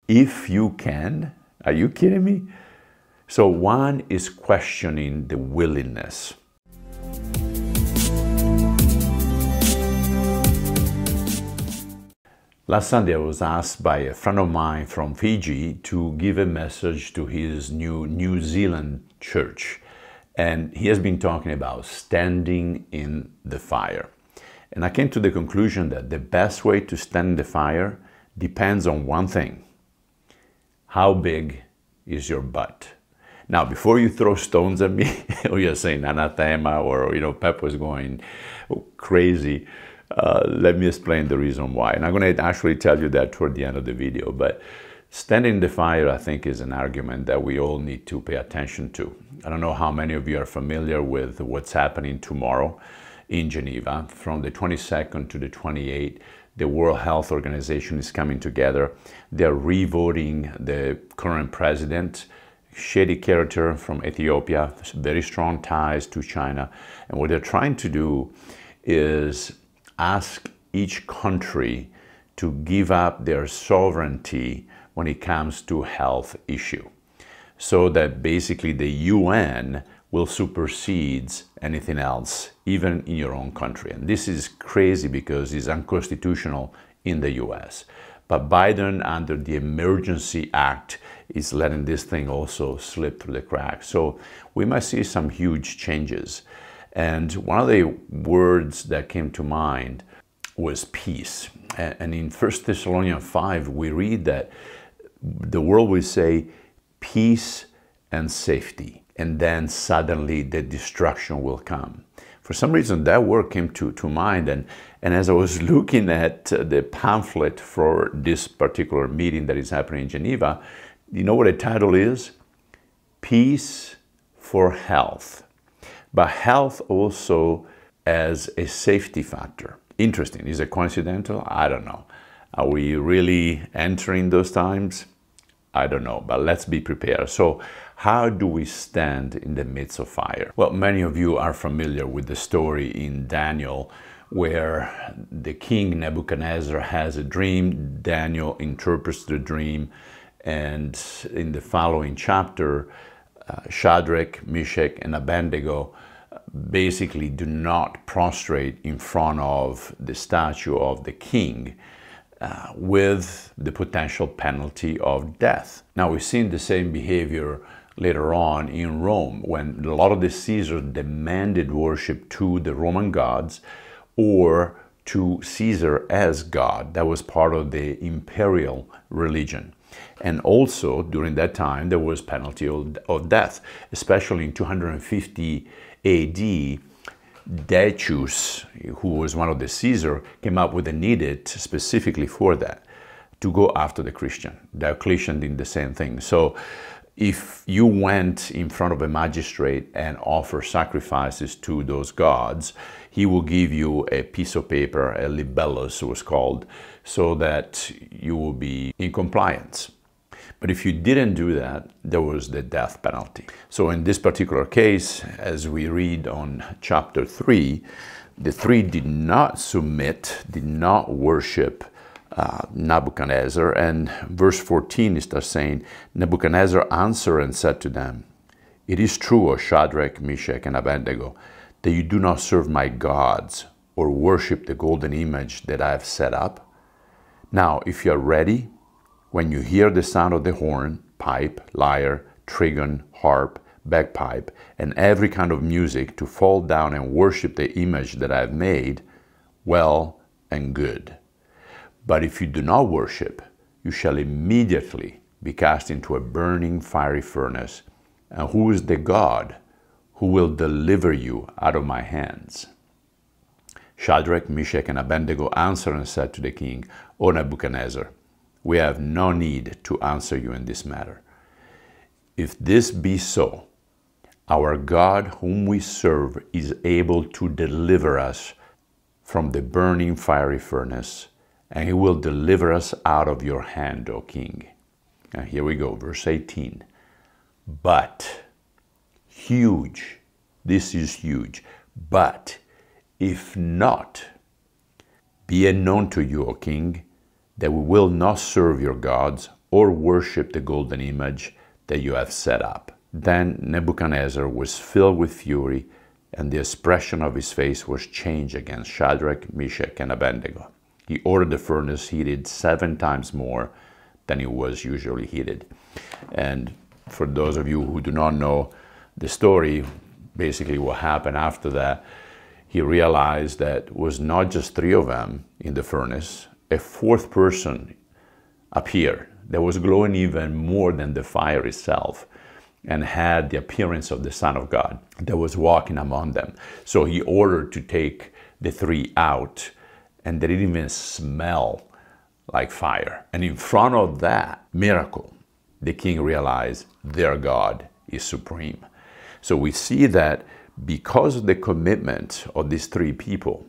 If you can, are you kidding me? So one is questioning the willingness. Last Sunday, I was asked by a friend of mine from Fiji to give a message to his New Zealand church. And he has been talking about standing in the fire. And I came to the conclusion that the best way to stand in the fire depends on one thing. How big is your butt? Now, before you throw stones at me, or you're saying anathema, or, Pep was going crazy, let me explain the reason why. And I'm going to actually tell you that toward the end of the video. But standing in the fire, I think, is an argument that we all need to pay attention to. I don't know how many of you are familiar with what's happening tomorrow in Geneva. From the 22nd to the 28th, the World Health Organization is coming together. They're re-voting the current president, shady character from Ethiopia, very strong ties to China. And what they're trying to do is ask each country to give up their sovereignty when it comes to health issue, so that basically the UN will supersede anything else, even in your own country. And this is crazy because it's unconstitutional in the US. But Biden, under the Emergency Act, is letting this thing also slip through the cracks. So we might see some huge changes. And one of the words that came to mind was peace. And in 1 Thessalonians 5, we read that the world will say peace and safety, and then suddenly the destruction will come. For some reason, that word came to mind, and as I was looking at the pamphlet for this particular meeting that is happening in Geneva, you know what the title is? Peace for Health. But health also as a safety factor. Interesting. Is it coincidental? I don't know. Are we really entering those times? I don't know, but let's be prepared. So how do we stand in the midst of fire? Well, many of you are familiar with the story in Daniel where the king Nebuchadnezzar has a dream. Daniel interprets the dream, and in the following chapter, Shadrach, Meshach, and Abednego basically do not prostrate in front of the statue of the king, with the potential penalty of death. Now, we've seen the same behavior later on in Rome, when a lot of the Caesars demanded worship to the Roman gods or to Caesar as God. That was part of the imperial religion. And also, during that time, there was penalty of death, especially in 250 AD. Decius, who was one of the Caesar, came up with an edict specifically for that, to go after the Christian. Diocletian did the same thing. So if you went in front of a magistrate and offered sacrifices to those gods, he will give you a piece of paper, a libellus it was called, so that you will be in compliance. But if you didn't do that, there was the death penalty. So in this particular case, as we read on chapter 3, the three did not submit, did not worship Nebuchadnezzar. And verse 14 it starts saying, Nebuchadnezzar answered and said to them, "It is true, O Shadrach, Meshach, and Abednego, that you do not serve my gods or worship the golden image that I have set up. Now, if you are ready, when you hear the sound of the horn, pipe, lyre, trigon, harp, bagpipe, and every kind of music, to fall down and worship the image that I have made, well and good. But if you do not worship, you shall immediately be cast into a burning fiery furnace. And who is the God who will deliver you out of my hands?" Shadrach, Meshach, and Abednego answered and said to the king, "O Nebuchadnezzar, we have no need to answer you in this matter. If this be so, our God whom we serve is able to deliver us from the burning fiery furnace, and he will deliver us out of your hand, O king." Now here we go, verse 18. But, huge, this is huge, but if not, be it known to you, O king, that we will not serve your gods or worship the golden image that you have set up." Then Nebuchadnezzar was filled with fury, and the expression of his face was changed against Shadrach, Meshach, and Abednego. He ordered the furnace heated 7 times more than it was usually heated. And for those of you who do not know the story, basically what happened after that, he realized that it was not just 3 of them in the furnace. A 4th person appeared that was glowing even more than the fire itself, and had the appearance of the Son of God that was walking among them. So he ordered to take the 3 out, and they didn't even smell like fire. And in front of that miracle, the king realized their God is supreme. So we see that because of the commitment of these 3 people,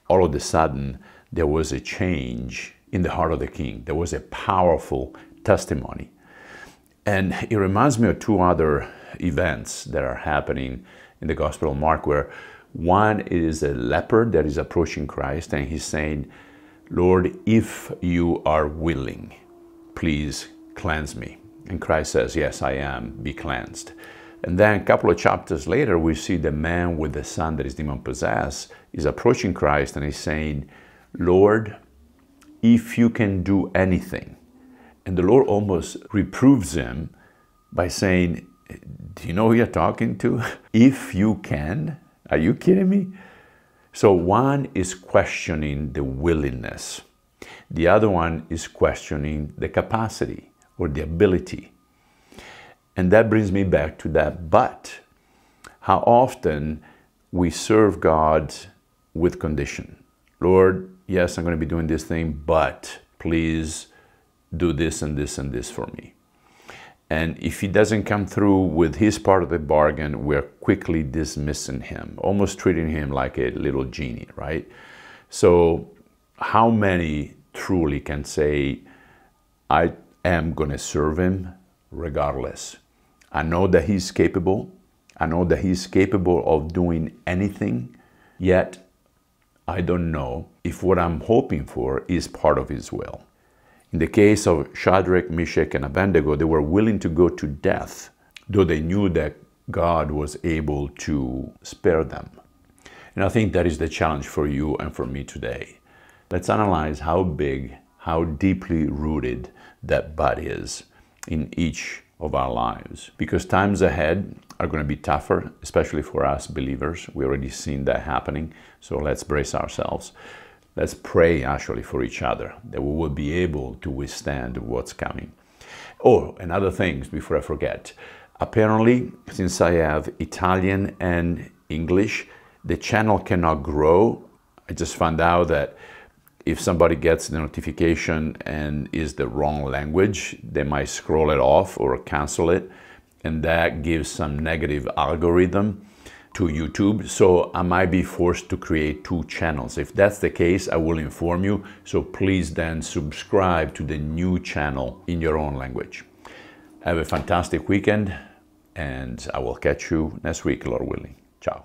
all of a sudden there was a change in the heart of the king. There was a powerful testimony. And it reminds me of 2 other events that are happening in the Gospel of Mark, where one is a leper that is approaching Christ, and he's saying, "Lord, if you are willing, please cleanse me." And Christ says, "Yes, I am, be cleansed." And then a couple of chapters later, we see the man with the son that is demon-possessed is approaching Christ, and he's saying, "Lord, if you can do anything." And the Lord almost reproves him by saying, "Do you know who you're talking to? If you can? Are you kidding me?" So one is questioning the willingness. The other one is questioning the capacity or the ability. And that brings me back to that but. How often we serve God with condition. "Lord, yes, I'm going to be doing this thing, but please do this and this and this for me." And if he doesn't come through with his part of the bargain, we're quickly dismissing him, almost treating him like a little genie, right? So how many truly can say, "I am going to serve him regardless. I know that he's capable. I know that he's capable of doing anything, yet I don't know if what I'm hoping for is part of his will." In the case of Shadrach, Meshach, and Abednego, they were willing to go to death, though they knew that God was able to spare them. And I think that is the challenge for you and for me today. Let's analyze how big, how deeply rooted that but is in each of our lives. Because times ahead are going to be tougher, especially for us believers. We already seen that happening, so let's brace ourselves. Let's pray actually for each other, that we will be able to withstand what's coming. Oh, and other things before I forget. Apparently, since I have Italian and English, the channel cannot grow. I just found out that if somebody gets the notification and is the wrong language, they might scroll it off or cancel it, and that gives some negative algorithm to YouTube. So I might be forced to create 2 channels. If that's the case, I will inform you. So please then subscribe to the new channel in your own language. Have a fantastic weekend, and I will catch you next week, Lord willing. Ciao.